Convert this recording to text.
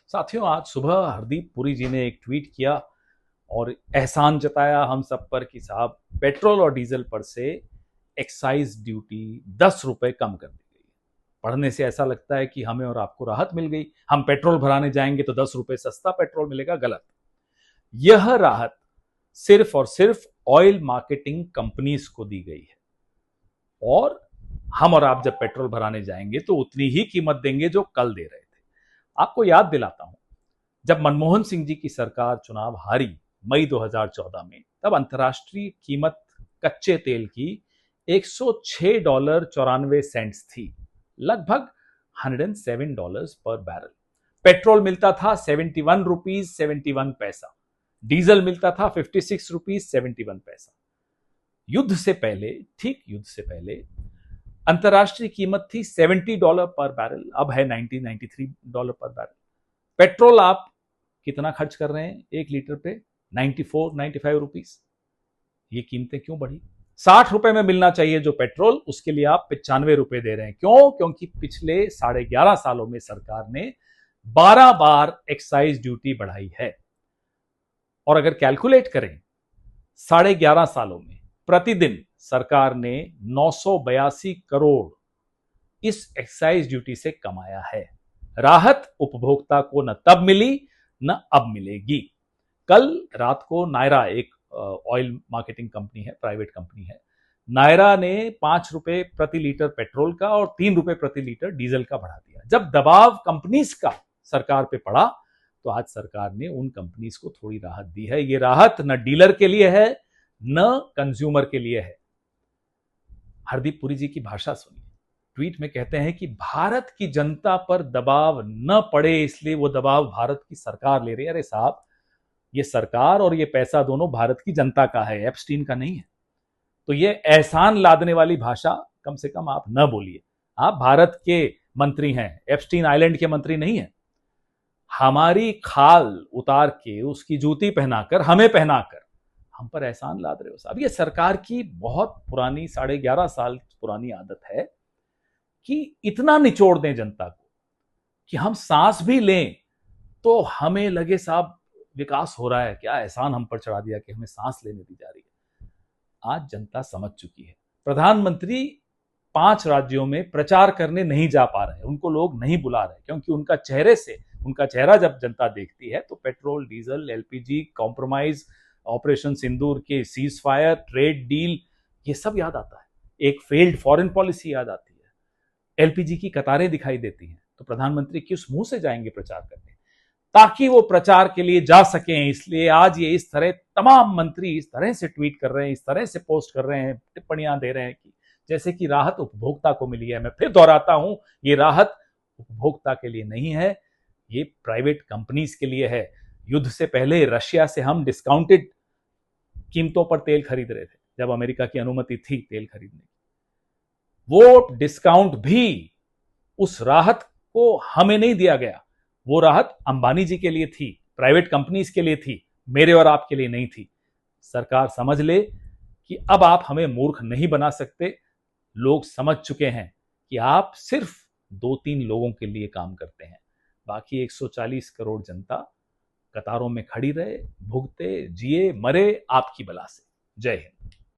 साथियों, आज सुबह हरदीप पुरी जी ने एक ट्वीट किया और एहसान जताया हम सब पर कि साहब पेट्रोल और डीजल पर से एक्साइज ड्यूटी 10 रुपए कम कर दी गई। पढ़ने से ऐसा लगता है कि हमें और आपको राहत मिल गई, हम पेट्रोल भराने जाएंगे तो 10 रुपए सस्ता पेट्रोल मिलेगा। गलत। यह राहत सिर्फ और सिर्फ ऑयल मार्केटिंग कंपनीज को दी गई है और हम और आप जब पेट्रोल भराने जाएंगे तो उतनी ही कीमत देंगे जो कल दे रहे थे। आपको याद दिलाता हूं, जब मनमोहन सिंह जी की सरकार चुनाव हारी मई 2014 में, तब अंतर्राष्ट्रीय कीमत कच्चे तेल की $106.94 थी, लगभग $107 पर बैरल। पेट्रोल मिलता था 71 रुपीज 71 पैसा, डीजल मिलता था 56 रुपीज 71 पैसा। युद्ध से पहले, ठीक युद्ध से पहले अंतर्राष्ट्रीय कीमत थी $70 पर बैरल, अब है $93 पर बैरल। पेट्रोल आप कितना खर्च कर रहे हैं एक लीटर पे? 94-95 रुपीज। ये कीमतें क्यों बढ़ी? 60 रुपए में मिलना चाहिए जो पेट्रोल, उसके लिए आप 95 रुपए दे रहे हैं। क्यों? क्योंकि पिछले 11.5 सालों में सरकार ने 12 बार एक्साइज ड्यूटी बढ़ाई है। और अगर कैलकुलेट करें 11.5 सालों में प्रतिदिन सरकार ने 982 करोड़ इस एक्साइज ड्यूटी से कमाया है। राहत उपभोक्ता को न तब मिली न अब मिलेगी। कल रात को नायरा, एक ऑयल मार्केटिंग कंपनी है, प्राइवेट कंपनी है, नायरा ने 5 रुपए प्रति लीटर पेट्रोल का और 3 रुपए प्रति लीटर डीजल का बढ़ा दिया। जब दबाव कंपनीज का सरकार पे पड़ा तो आज सरकार ने उन कंपनीज को थोड़ी राहत दी है। ये राहत न डीलर के लिए है न कंज्यूमर के लिए है। हरदीप पुरी जी की भाषा सुनिए। ट्वीट में कहते हैं कि भारत की जनता पर दबाव न पड़े इसलिए वो दबाव भारत की सरकार ले रही है। अरे साहब, ये सरकार और ये पैसा दोनों भारत की जनता का है, एप्स्टीन का नहीं है। तो ये एहसान लादने वाली भाषा कम से कम आप न बोलिए। आप भारत के मंत्री हैं, एप्स्टीन आइलैंड के मंत्री नहीं है। हमारी खाल उतार के उसकी जूती पहनाकर, हमें पहनाकर हम पर एहसान लाद रहे हो साहब। ये सरकार की बहुत पुरानी, 11.5 साल पुरानी आदत है कि इतना निचोड़ दें जनता को कि हम सांस भी लें तो हमें लगे साहब विकास हो रहा है, क्या एहसान हम पर चढ़ा दिया कि हमें सांस लेने दी जा रही है। आज जनता समझ चुकी है। प्रधानमंत्री 5 राज्यों में प्रचार करने नहीं जा पा रहे, उनको लोग नहीं बुला रहे, क्योंकि उनका चेहरा जब जनता देखती है तो petrol, diesel, LPG, compromise, operation Sindoor के सीज फायर, ट्रेड डील, ये सब याद आता है। एक फेल्ड फॉरेन पॉलिसी याद आती है, एलपीजी की कतारें दिखाई देती हैं। तो प्रधानमंत्री किस मुंह से जाएंगे प्रचार करने? ताकि वो प्रचार के लिए जा सकें, इसलिए आज ये इस तरह तमाम मंत्री इस तरह से ट्वीट कर रहे हैं, इस तरह से पोस्ट कर रहे हैं, टिप्पणियां दे रहे हैं कि जैसे कि राहत उपभोक्ता को मिली है। मैं फिर दोहराता हूं, ये राहत उपभोक्ता के लिए नहीं है, ये प्राइवेट कंपनीज के लिए है। युद्ध से पहले रशिया से हम डिस्काउंटेड कीमतों पर तेल खरीद रहे थे, जब अमेरिका की अनुमति थी तेल खरीदने की। वो डिस्काउंट भी उस राहत को हमें नहीं दिया गया। वो राहत अंबानी जी के लिए थी, प्राइवेट कंपनीज के लिए थी, मेरे और आपके लिए नहीं थी। सरकार समझ ले कि अब आप हमें मूर्ख नहीं बना सकते। लोग समझ चुके हैं कि आप सिर्फ 2-3 लोगों के लिए काम करते हैं, बाकी 140 करोड़ जनता कतारों में खड़ी रहे, भुगते, जिए, मरे आपकी बला से। जय हिंद।